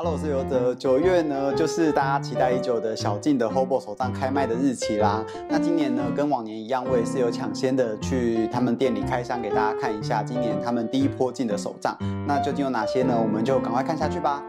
Hello， 我是刘泽。9月呢，就是大家期待已久的小径的 Hobo 手账开卖的日期啦。那今年呢，跟往年一样，我也是有抢先的去他们店里开箱给大家看一下，今年他们第一波进的手账。那究竟有哪些呢？我们就赶快看下去吧。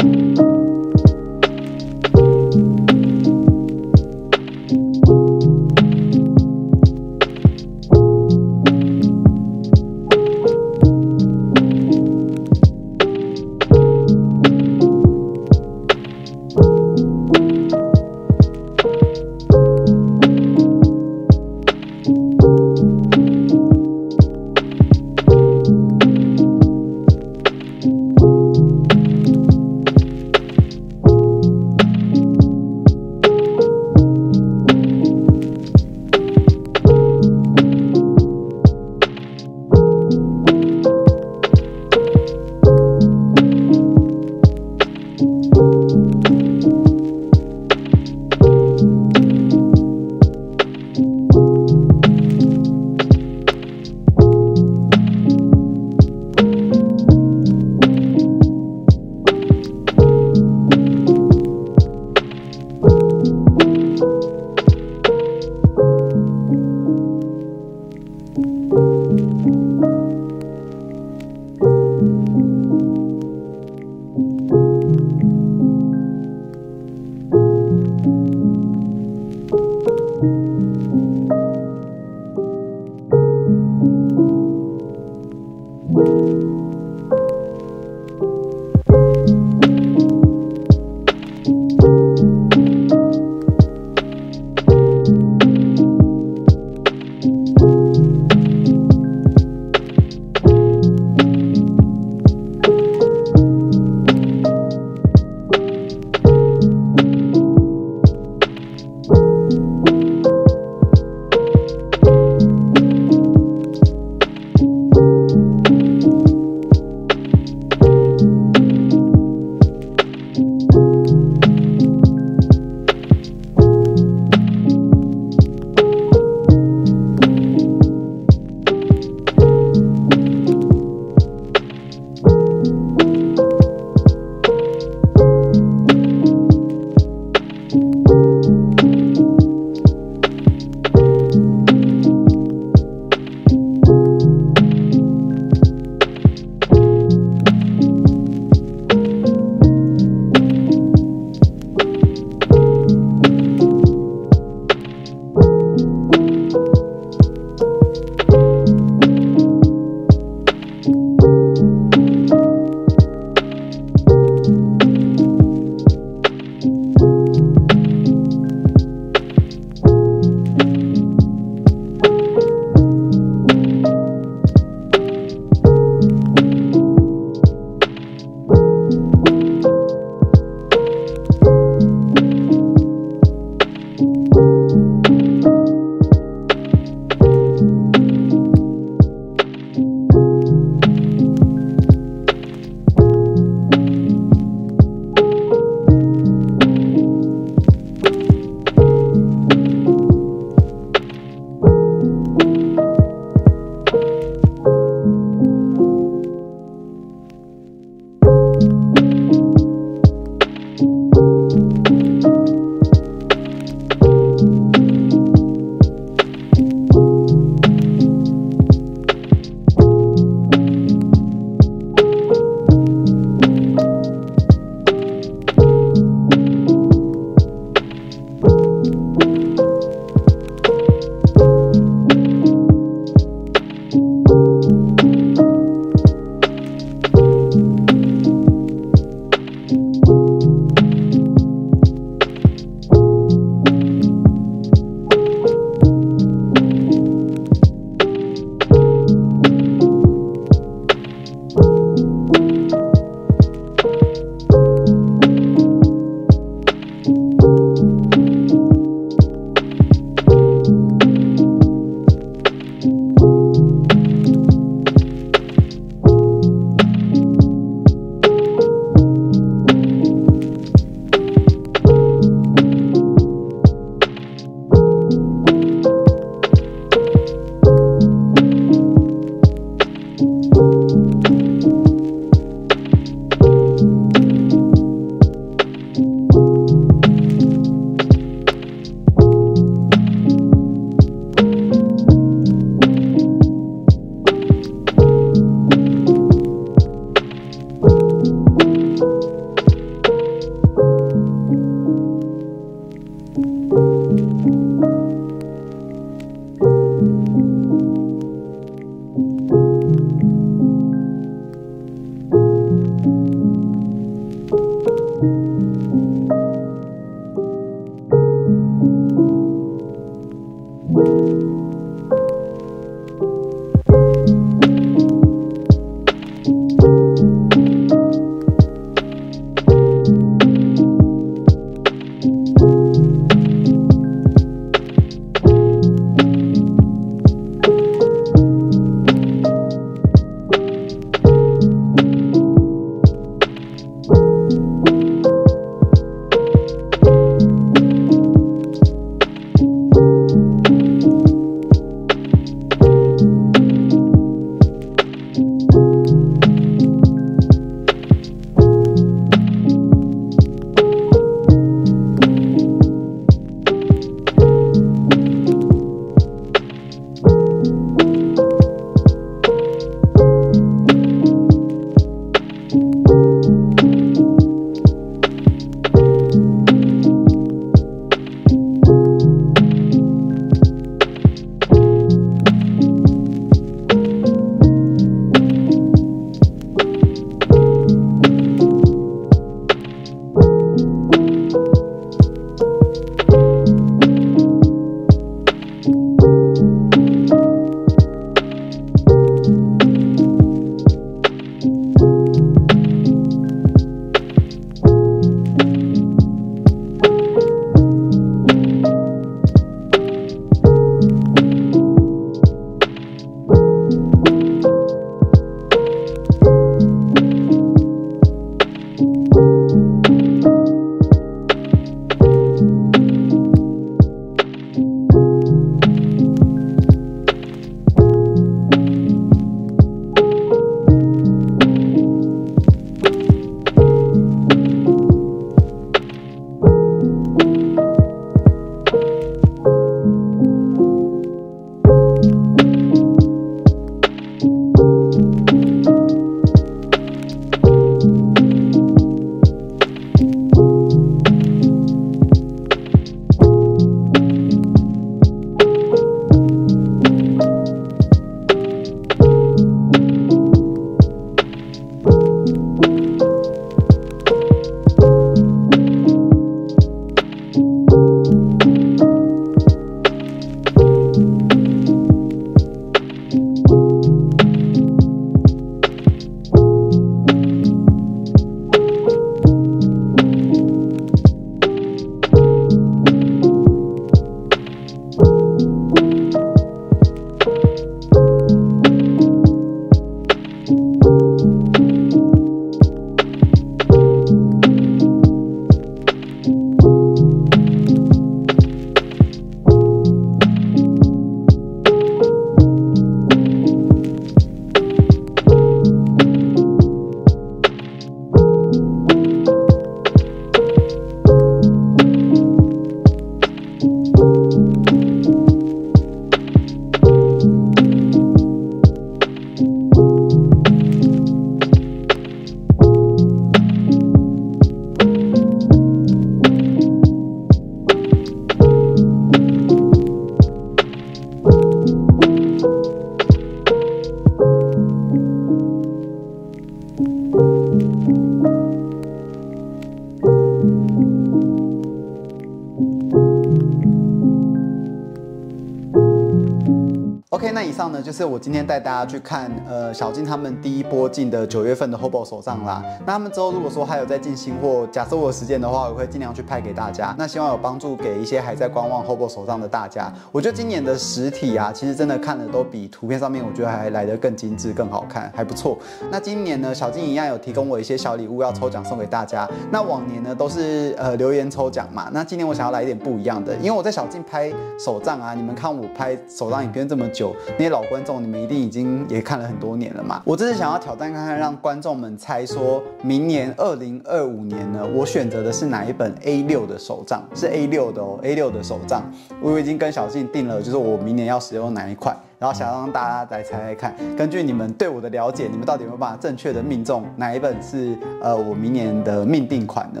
那以上呢就是我今天带大家去看小径他们第一波进的9月份的 Hobo 手账啦。那他们之后如果说还有在进新货，假设我有时间的话，我会尽量去拍给大家。那希望有帮助给一些还在观望 Hobo 手账的大家。我觉得今年的实体啊，其实真的看的都比图片上面我觉得还来得更精致、更好看，还不错。那今年呢，小径一样有提供我一些小礼物要抽奖送给大家。那往年呢都是留言抽奖嘛，那今年我想要来一点不一样的，因为我在小径拍手账啊，你们看我拍手账影片这么久，那些老观众你们一定已经也看了很多年了嘛。我这次想要挑战看看，让观众们猜说明年2025年呢，我选择的是哪一本 A6 的手账，是 A6 的哦 ，A6 的手账，我已经跟小径定了，就是我明年要使用哪一款。然后想让大家来猜猜看，根据你们对我的了解，你们到底有没有办法正确的命中哪一本是我明年的命定款呢？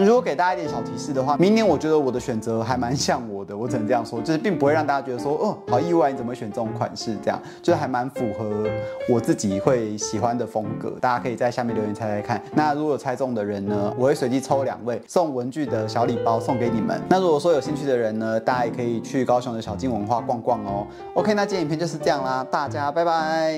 如果给大家一点小提示的话，明年我觉得我的选择还蛮像我的，我只能这样说，就是并不会让大家觉得说哦好意外，你怎么会选这种款式？这样就是还蛮符合我自己会喜欢的风格。大家可以在下面留言猜猜看。那如果有猜中的人呢，我会随机抽2位送文具的小礼包送给你们。那如果说有兴趣的人呢，大家也可以去高雄的小径文化逛逛哦。OK， 那今天影片就是这样啦，大家拜拜。